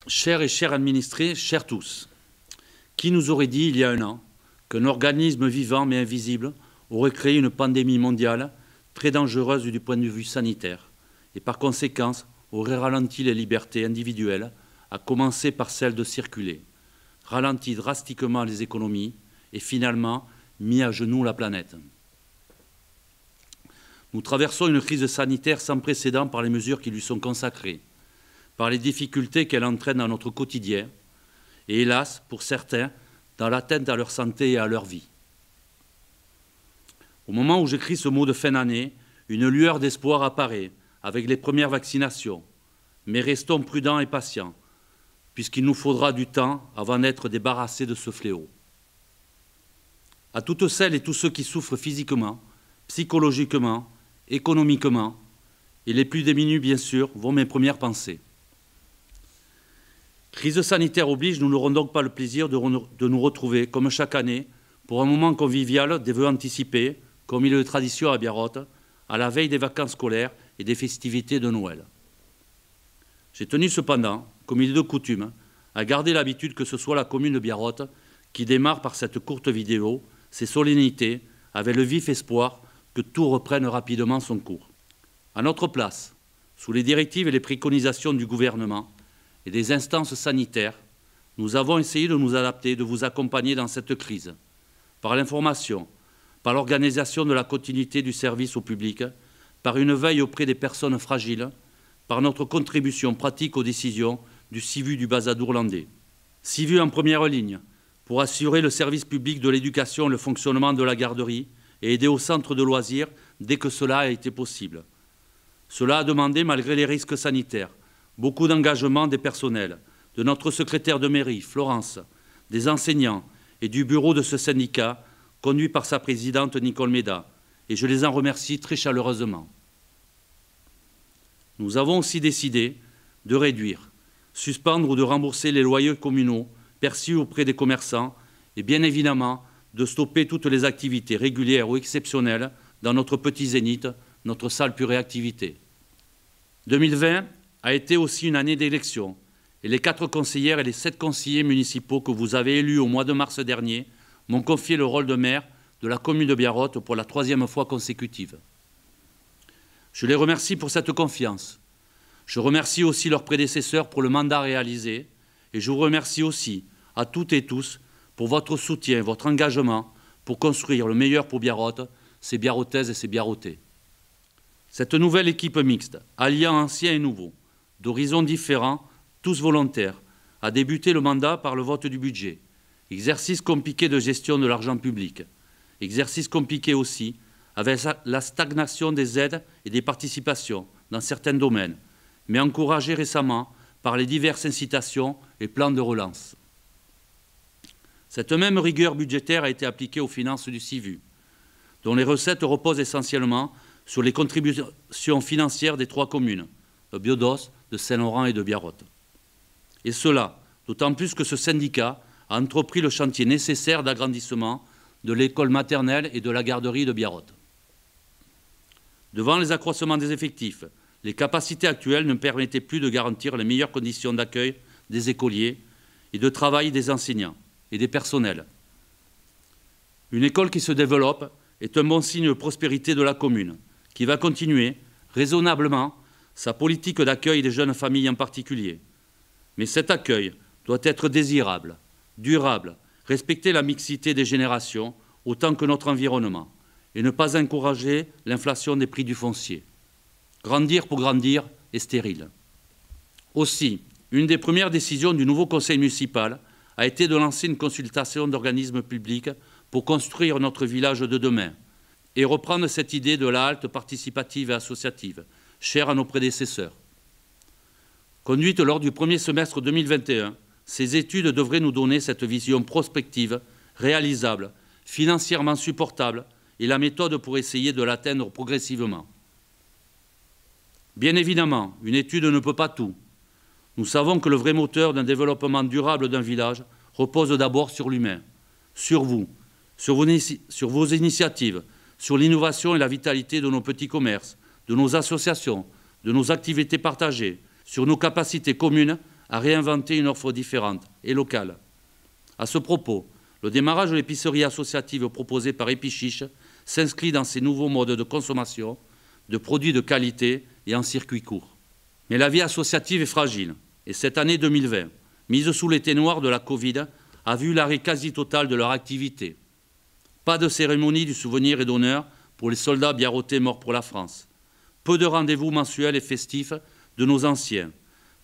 Chers et chers administrés, chers tous, qui nous aurait dit il y a un an qu'un organisme vivant mais invisible aurait créé une pandémie mondiale très dangereuse du point de vue sanitaire et par conséquent aurait ralenti les libertés individuelles, à commencer par celle de circuler, ralenti drastiquement les économies et finalement mis à genoux la planète. Nous traversons une crise sanitaire sans précédent par les mesures qui lui sont consacrées, par les difficultés qu'elle entraîne dans notre quotidien et, hélas, pour certains, dans l'atteinte à leur santé et à leur vie. Au moment où j'écris ce mot de fin d'année, une lueur d'espoir apparaît avec les premières vaccinations, mais restons prudents et patients, puisqu'il nous faudra du temps avant d'être débarrassés de ce fléau. À toutes celles et tous ceux qui souffrent physiquement, psychologiquement, économiquement, et les plus démunis, bien sûr, vont mes premières pensées. Crise sanitaire oblige, nous n'aurons donc pas le plaisir de nous retrouver, comme chaque année, pour un moment convivial des vœux anticipés, comme il est de tradition à Biarrothe, à la veille des vacances scolaires et des festivités de Noël. J'ai tenu cependant, comme il est de coutume, à garder l'habitude que ce soit la commune de Biarrothe qui démarre par cette courte vidéo ses solennités avec le vif espoir que tout reprenne rapidement son cours. À notre place, sous les directives et les préconisations du gouvernement et des instances sanitaires, nous avons essayé de nous adapter, de vous accompagner dans cette crise, par l'information, par l'organisation de la continuité du service au public, par une veille auprès des personnes fragiles, par notre contribution pratique aux décisions du CIVU du Bas-Adour-Landais. CIVU en première ligne, pour assurer le service public de l'éducation et le fonctionnement de la garderie et aider au centre de loisirs dès que cela a été possible. Cela a demandé, malgré les risques sanitaires, beaucoup d'engagement des personnels, de notre secrétaire de mairie, Florence, des enseignants et du bureau de ce syndicat, conduit par sa présidente Nicole Méda, et je les en remercie très chaleureusement. Nous avons aussi décidé de réduire, suspendre ou de rembourser les loyers communaux perçus auprès des commerçants et bien évidemment de stopper toutes les activités régulières ou exceptionnelles dans notre petit zénith, notre salle pure réactivité. 2020 a été aussi une année d'élection et les 4 conseillères et les 7 conseillers municipaux que vous avez élus au mois de mars dernier m'ont confié le rôle de maire de la commune de Biarrothe pour la 3e fois consécutive. Je les remercie pour cette confiance. Je remercie aussi leurs prédécesseurs pour le mandat réalisé et je vous remercie aussi à toutes et tous pour votre soutien, votre engagement pour construire le meilleur pour Biarrothe, ses Biarrothaises et ses Biarrotais. Cette nouvelle équipe mixte, alliant anciens et nouveaux, d'horizons différents, tous volontaires, a débuté le mandat par le vote du budget. Exercice compliqué de gestion de l'argent public. Exercice compliqué aussi avec la stagnation des aides et des participations dans certains domaines, mais encouragé récemment par les diverses incitations et plans de relance. Cette même rigueur budgétaire a été appliquée aux finances du CIVU, dont les recettes reposent essentiellement sur les contributions financières des 3 communes, de Biodos, de Saint-Laurent et de Biarrothe. Et cela, d'autant plus que ce syndicat a entrepris le chantier nécessaire d'agrandissement de l'école maternelle et de la garderie de Biarrothe. Devant les accroissements des effectifs, les capacités actuelles ne permettaient plus de garantir les meilleures conditions d'accueil des écoliers et de travail des enseignants et des personnels. Une école qui se développe est un bon signe de prospérité de la commune, qui va continuer raisonnablement sa politique d'accueil des jeunes familles en particulier. Mais cet accueil doit être désirable, durable, respecter la mixité des générations autant que notre environnement et ne pas encourager l'inflation des prix du foncier. Grandir pour grandir est stérile. Aussi, une des premières décisions du nouveau conseil municipal a été de lancer une consultation d'organismes publics pour construire notre village de demain et reprendre cette idée de la halte participative et associative, chère à nos prédécesseurs. Conduite lors du premier semestre 2021, ces études devraient nous donner cette vision prospective, réalisable, financièrement supportable et la méthode pour essayer de l'atteindre progressivement. Bien évidemment, une étude ne peut pas tout. Nous savons que le vrai moteur d'un développement durable d'un village repose d'abord sur l'humain, sur vous, sur vos initiatives, sur l'innovation et la vitalité de nos petits commerces, de nos associations, de nos activités partagées, sur nos capacités communes à réinventer une offre différente et locale. À ce propos, le démarrage de l'épicerie associative proposée par Epichiche s'inscrit dans ces nouveaux modes de consommation de produits de qualité et en circuit court. Mais la vie associative est fragile et cette année 2020, mise sous les ténoirs de la Covid, a vu l'arrêt quasi total de leur activité. Pas de cérémonie du souvenir et d'honneur pour les soldats biarrotais morts pour la France. Peu de rendez-vous mensuels et festifs de nos anciens.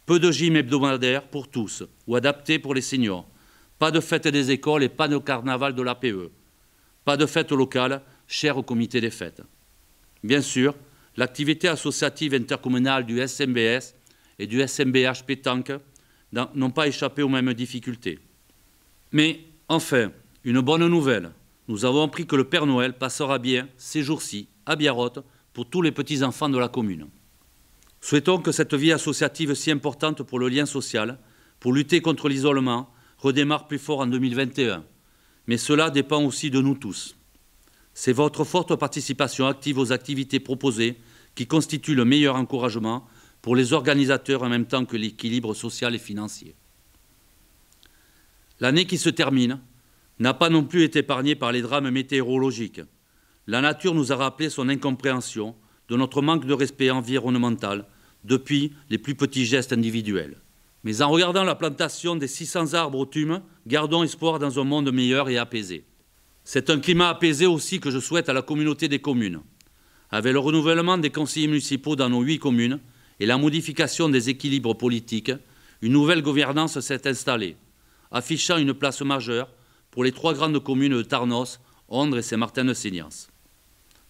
Peu de gym hebdomadaires pour tous ou adaptés pour les seniors. Pas de fête des écoles et pas de carnaval de l'APE. Pas de fête locale, chère au comité des fêtes. Bien sûr, l'activité associative intercommunale du SMBS et du SMBH Pétanque n'ont pas échappé aux mêmes difficultés. Mais enfin, une bonne nouvelle. Nous avons appris que le Père Noël passera bien ces jours-ci à Biarrotte pour tous les petits-enfants de la commune. Souhaitons que cette vie associative si importante pour le lien social, pour lutter contre l'isolement, redémarre plus fort en 2021. Mais cela dépend aussi de nous tous. C'est votre forte participation active aux activités proposées qui constitue le meilleur encouragement pour les organisateurs en même temps que l'équilibre social et financier. L'année qui se termine n'a pas non plus été épargnée par les drames météorologiques. La nature nous a rappelé son incompréhension de notre manque de respect environnemental depuis les plus petits gestes individuels. Mais en regardant la plantation des 600 arbres au tume, gardons espoir dans un monde meilleur et apaisé. C'est un climat apaisé aussi que je souhaite à la communauté des communes. Avec le renouvellement des conseillers municipaux dans nos 8 communes et la modification des équilibres politiques, une nouvelle gouvernance s'est installée, affichant une place majeure pour les 3 grandes communes de Tarnos, Ondres et Saint-Martin-de-Seignances.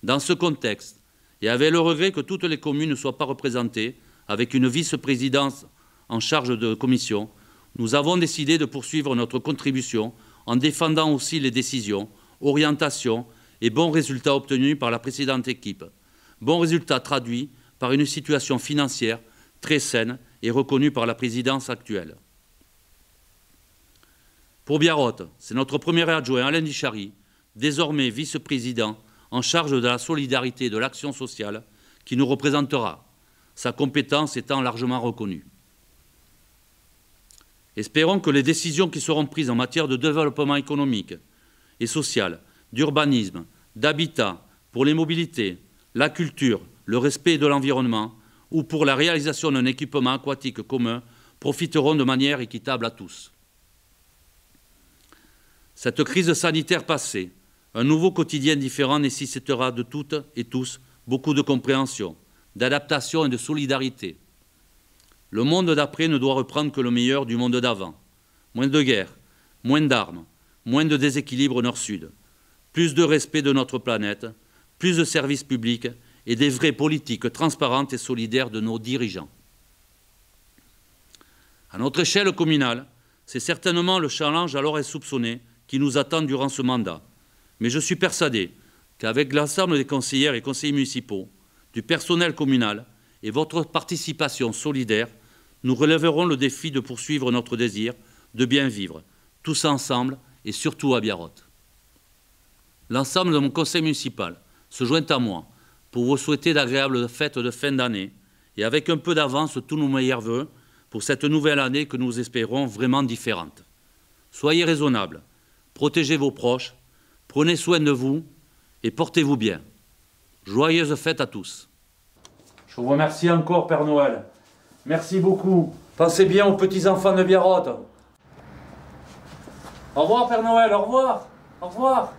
Dans ce contexte, et avec le regret que toutes les communes ne soient pas représentées, avec une vice-présidence en charge de commission, nous avons décidé de poursuivre notre contribution en défendant aussi les décisions, orientations et bons résultats obtenus par la précédente équipe. Bons résultats traduits par une situation financière très saine et reconnue par la présidence actuelle. Pour Biarrotte, c'est notre premier adjoint, Alain Dichary, désormais vice-président en charge de la solidarité et de l'action sociale, qui nous représentera, sa compétence étant largement reconnue. Espérons que les décisions qui seront prises en matière de développement économique et social, d'urbanisme, d'habitat, pour les mobilités, la culture, le respect de l'environnement ou pour la réalisation d'un équipement aquatique commun profiteront de manière équitable à tous. Cette crise sanitaire passée, un nouveau quotidien différent nécessitera de toutes et tous beaucoup de compréhension, d'adaptation et de solidarité. Le monde d'après ne doit reprendre que le meilleur du monde d'avant. Moins de guerre, moins d'armes, moins de déséquilibre nord-sud, plus de respect de notre planète, plus de services publics et des vraies politiques transparentes et solidaires de nos dirigeants. À notre échelle communale, c'est certainement le challenge alors insoupçonné qui nous attend durant ce mandat. Mais je suis persuadé qu'avec l'ensemble des conseillères et conseillers municipaux, du personnel communal et votre participation solidaire, nous relèverons le défi de poursuivre notre désir de bien vivre, tous ensemble et surtout à Biarrotte. L'ensemble de mon conseil municipal se joint à moi pour vous souhaiter d'agréables fêtes de fin d'année et avec un peu d'avance tous nos meilleurs vœux pour cette nouvelle année que nous espérons vraiment différente. Soyez raisonnables, protégez vos proches, prenez soin de vous et portez-vous bien. Joyeuses fêtes à tous. Je vous remercie encore, Père Noël. Merci beaucoup. Pensez bien aux petits-enfants de Biarrotte. Au revoir, Père Noël, au revoir. Au revoir.